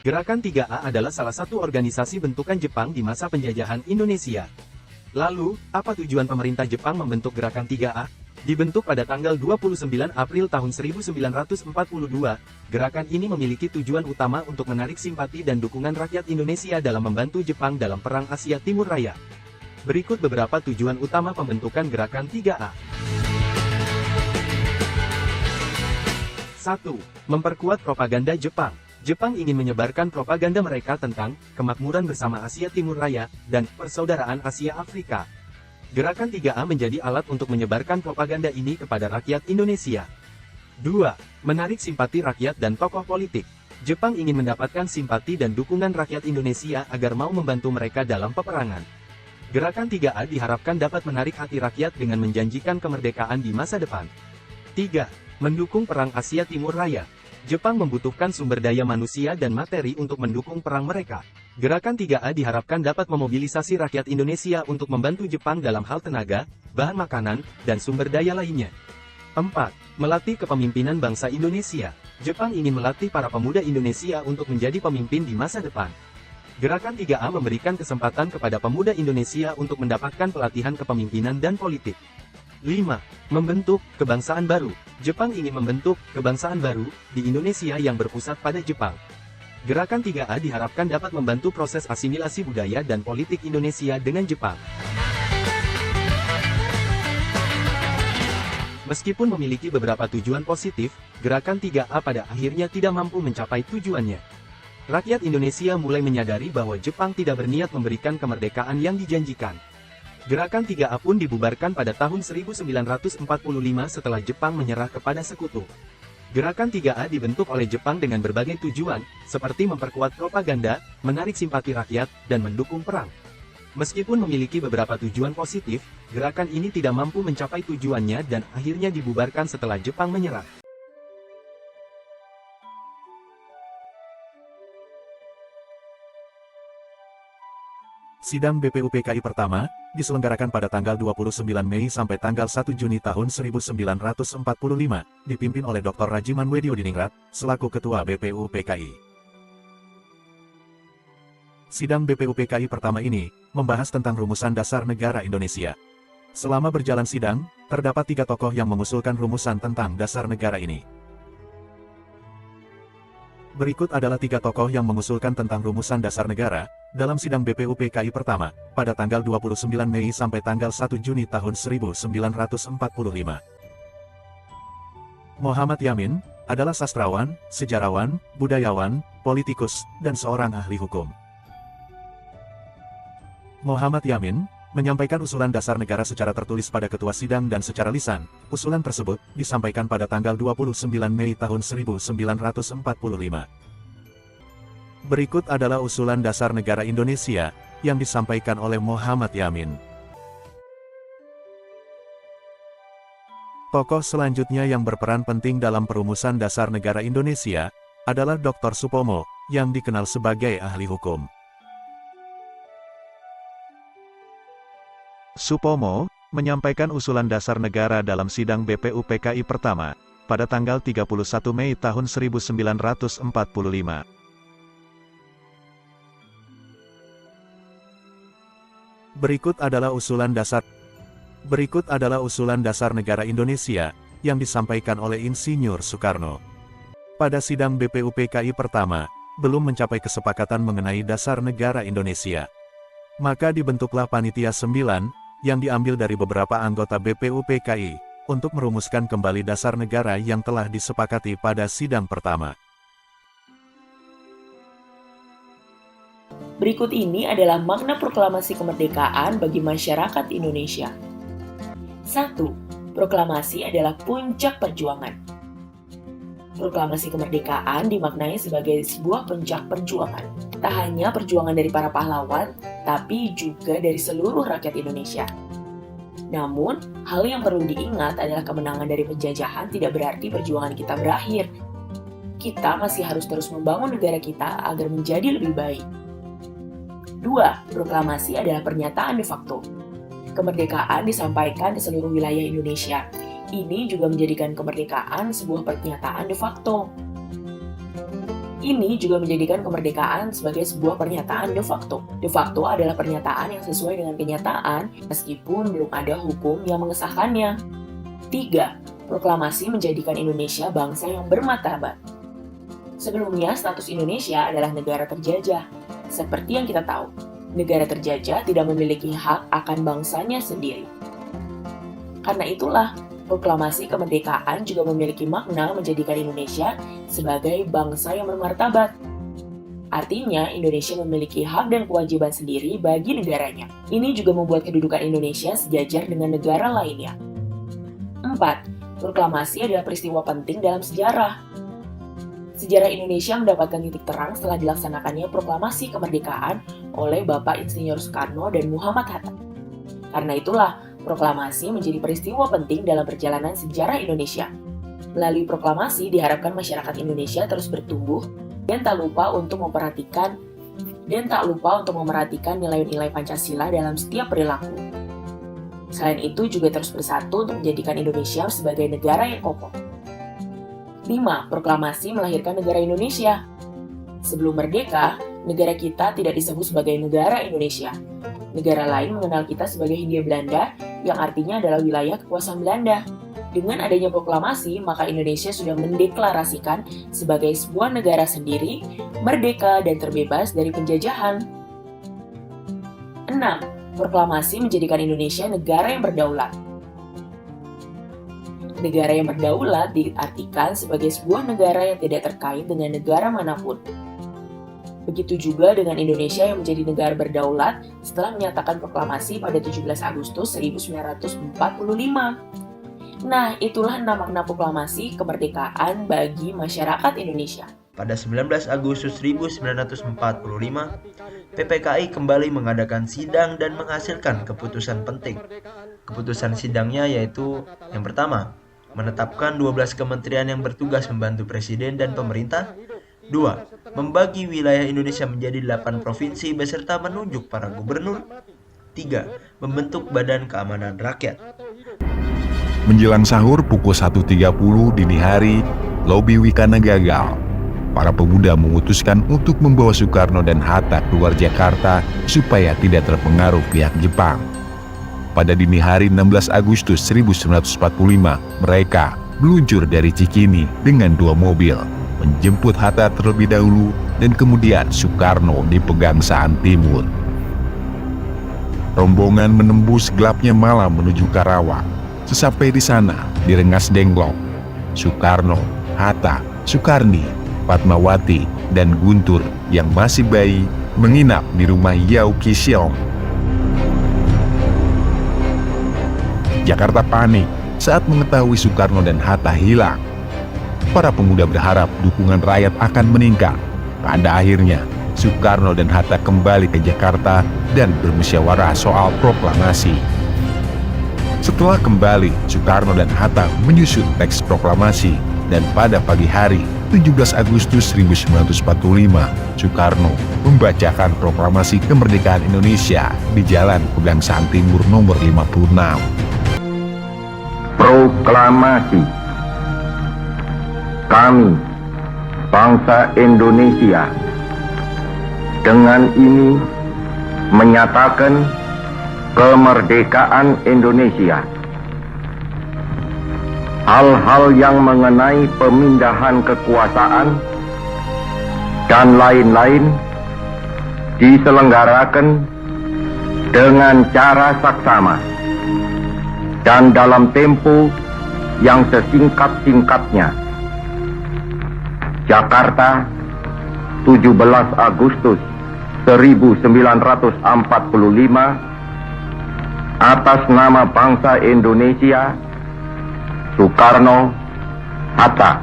Gerakan 3A adalah salah satu organisasi bentukan Jepang di masa penjajahan Indonesia. Lalu, apa tujuan pemerintah Jepang membentuk Gerakan 3A? Dibentuk pada tanggal 29 April tahun 1942, gerakan ini memiliki tujuan utama untuk menarik simpati dan dukungan rakyat Indonesia dalam membantu Jepang dalam Perang Asia Timur Raya. Berikut beberapa tujuan utama pembentukan Gerakan 3A. 1. Memperkuat propaganda Jepang. Jepang ingin menyebarkan propaganda mereka tentang kemakmuran bersama Asia Timur Raya dan persaudaraan Asia Afrika. Gerakan 3A menjadi alat untuk menyebarkan propaganda ini kepada rakyat Indonesia. 2. Menarik simpati rakyat dan tokoh politik. Jepang ingin mendapatkan simpati dan dukungan rakyat Indonesia agar mau membantu mereka dalam peperangan. Gerakan 3A diharapkan dapat menarik hati rakyat dengan menjanjikan kemerdekaan di masa depan. 3. Mendukung Perang Asia Timur Raya. Jepang membutuhkan sumber daya manusia dan materi untuk mendukung perang mereka. Gerakan 3A diharapkan dapat memobilisasi rakyat Indonesia untuk membantu Jepang dalam hal tenaga, bahan makanan, dan sumber daya lainnya. 4. Melatih kepemimpinan bangsa Indonesia. Jepang ingin melatih para pemuda Indonesia untuk menjadi pemimpin di masa depan. Gerakan 3A memberikan kesempatan kepada pemuda Indonesia untuk mendapatkan pelatihan kepemimpinan dan politik. 5. Membentuk kebangsaan baru. Jepang ingin membentuk kebangsaan baru di Indonesia yang berpusat pada Jepang. Gerakan 3A diharapkan dapat membantu proses asimilasi budaya dan politik Indonesia dengan Jepang. Meskipun memiliki beberapa tujuan positif, Gerakan 3A pada akhirnya tidak mampu mencapai tujuannya. Rakyat Indonesia mulai menyadari bahwa Jepang tidak berniat memberikan kemerdekaan yang dijanjikan. Gerakan 3A pun dibubarkan pada tahun 1945 setelah Jepang menyerah kepada sekutu. Gerakan 3A dibentuk oleh Jepang dengan berbagai tujuan, seperti memperkuat propaganda, menarik simpati rakyat, dan mendukung perang. Meskipun memiliki beberapa tujuan positif, gerakan ini tidak mampu mencapai tujuannya dan akhirnya dibubarkan setelah Jepang menyerah. Sidang BPUPKI pertama, diselenggarakan pada tanggal 29 Mei sampai tanggal 1 Juni tahun 1945, dipimpin oleh Dr. Rajiman Wediodiningrat, selaku Ketua BPUPKI. Sidang BPUPKI pertama ini, membahas tentang rumusan dasar negara Indonesia. Selama berjalan sidang, terdapat 3 tokoh yang mengusulkan rumusan tentang dasar negara ini. Berikut adalah 3 tokoh yang mengusulkan tentang rumusan dasar negara, dalam sidang BPUPKI pertama, pada tanggal 29 Mei sampai tanggal 1 Juni tahun 1945. Muhammad Yamin, adalah sastrawan, sejarawan, budayawan, politikus, dan seorang ahli hukum. Muhammad Yamin, menyampaikan usulan dasar negara secara tertulis pada ketua sidang dan secara lisan. Usulan tersebut disampaikan pada tanggal 29 Mei tahun 1945. Berikut adalah usulan dasar negara Indonesia yang disampaikan oleh Muhammad Yamin. Tokoh selanjutnya yang berperan penting dalam perumusan dasar negara Indonesia adalah Dr. Supomo, yang dikenal sebagai ahli hukum. Supomo menyampaikan usulan dasar negara dalam sidang BPUPKI pertama pada tanggal 31 Mei tahun 1945. Berikut adalah usulan dasar negara Indonesia yang disampaikan oleh Insinyur Soekarno. Pada sidang BPUPKI pertama, belum mencapai kesepakatan mengenai dasar negara Indonesia. Maka dibentuklah Panitia 9, yang diambil dari beberapa anggota BPUPKI, untuk merumuskan kembali dasar negara yang telah disepakati pada sidang pertama. Berikut ini adalah makna proklamasi kemerdekaan bagi masyarakat Indonesia. 1. Proklamasi adalah puncak perjuangan. Proklamasi kemerdekaan dimaknai sebagai sebuah puncak perjuangan. Tak hanya perjuangan dari para pahlawan, tapi juga dari seluruh rakyat Indonesia. Namun, hal yang perlu diingat adalah kemenangan dari penjajahan tidak berarti perjuangan kita berakhir. Kita masih harus terus membangun negara kita agar menjadi lebih baik. 2. Proklamasi adalah pernyataan de facto. Kemerdekaan disampaikan di seluruh wilayah Indonesia. Ini juga menjadikan kemerdekaan sebuah pernyataan de facto. Ini juga menjadikan kemerdekaan sebagai sebuah pernyataan de facto. De facto adalah pernyataan yang sesuai dengan kenyataan meskipun belum ada hukum yang mengesahkannya. 3. Proklamasi menjadikan Indonesia bangsa yang bermartabat. Sebelumnya, status Indonesia adalah negara terjajah. Seperti yang kita tahu, negara terjajah tidak memiliki hak akan bangsanya sendiri. Karena itulah, proklamasi kemerdekaan juga memiliki makna menjadikan Indonesia sebagai bangsa yang bermartabat. Artinya, Indonesia memiliki hak dan kewajiban sendiri bagi negaranya. Ini juga membuat kedudukan Indonesia sejajar dengan negara lainnya. 4. Proklamasi adalah peristiwa penting dalam sejarah. Sejarah Indonesia mendapatkan titik terang setelah dilaksanakannya proklamasi kemerdekaan oleh Bapak Insinyur Soekarno dan Muhammad Hatta. Karena itulah, proklamasi menjadi peristiwa penting dalam perjalanan sejarah Indonesia. Melalui proklamasi diharapkan masyarakat Indonesia terus bertumbuh dan tak lupa untuk memperhatikan nilai-nilai Pancasila dalam setiap perilaku. Selain itu juga terus bersatu untuk menjadikan Indonesia sebagai negara yang kokoh. 5. Proklamasi melahirkan negara Indonesia. Sebelum merdeka, negara kita tidak disebut sebagai negara Indonesia. Negara lain mengenal kita sebagai Hindia Belanda, yang artinya adalah wilayah kekuasaan Belanda. Dengan adanya proklamasi, maka Indonesia sudah mendeklarasikan sebagai sebuah negara sendiri, merdeka dan terbebas dari penjajahan. 6. Proklamasi menjadikan Indonesia negara yang berdaulat. Negara yang berdaulat diartikan sebagai sebuah negara yang tidak terkait dengan negara manapun. Begitu juga dengan Indonesia yang menjadi negara berdaulat setelah menyatakan proklamasi pada 17 Agustus 1945. Nah, itulah 6 makna proklamasi kemerdekaan bagi masyarakat Indonesia. Pada 19 Agustus 1945, PPKI kembali mengadakan sidang dan menghasilkan keputusan penting. Keputusan sidangnya yaitu yang pertama, menetapkan 12 kementerian yang bertugas membantu presiden dan pemerintah. 2. Membagi wilayah Indonesia menjadi 8 provinsi beserta menunjuk para gubernur. 3. Membentuk Badan Keamanan Rakyat. Menjelang sahur pukul 1.30 dini hari, lobi Wikana gagal. Para pemuda memutuskan untuk membawa Soekarno dan Hatta keluar Jakarta supaya tidak terpengaruh pihak Jepang. Pada dini hari 16 Agustus 1945, mereka meluncur dari Cikini dengan 2 mobil, menjemput Hatta terlebih dahulu dan kemudian Soekarno di Pegangsaan Timur. Rombongan menembus gelapnya malam menuju Karawang. Sesampai di sana, di Rengas Dengklok, Soekarno, Hatta, Soekarni, Fatmawati, dan Guntur yang masih bayi menginap di rumah Yau Kisyong. Jakarta panik saat mengetahui Soekarno dan Hatta hilang. Para pemuda berharap dukungan rakyat akan meningkat. Pada akhirnya, Soekarno dan Hatta kembali ke Jakarta dan bermusyawarah soal proklamasi. Setelah kembali, Soekarno dan Hatta menyusun teks proklamasi dan pada pagi hari 17 Agustus 1945, Soekarno membacakan proklamasi kemerdekaan Indonesia di Jalan Pegangsaan Timur nomor 56. Proklamasi. Kami, bangsa Indonesia, dengan ini menyatakan kemerdekaan Indonesia. Hal-hal yang mengenai pemindahan kekuasaan dan lain-lain diselenggarakan dengan cara saksama dan dalam tempo yang sesingkat-singkatnya. Jakarta, 17 Agustus 1945, atas nama bangsa Indonesia, Soekarno, Hatta.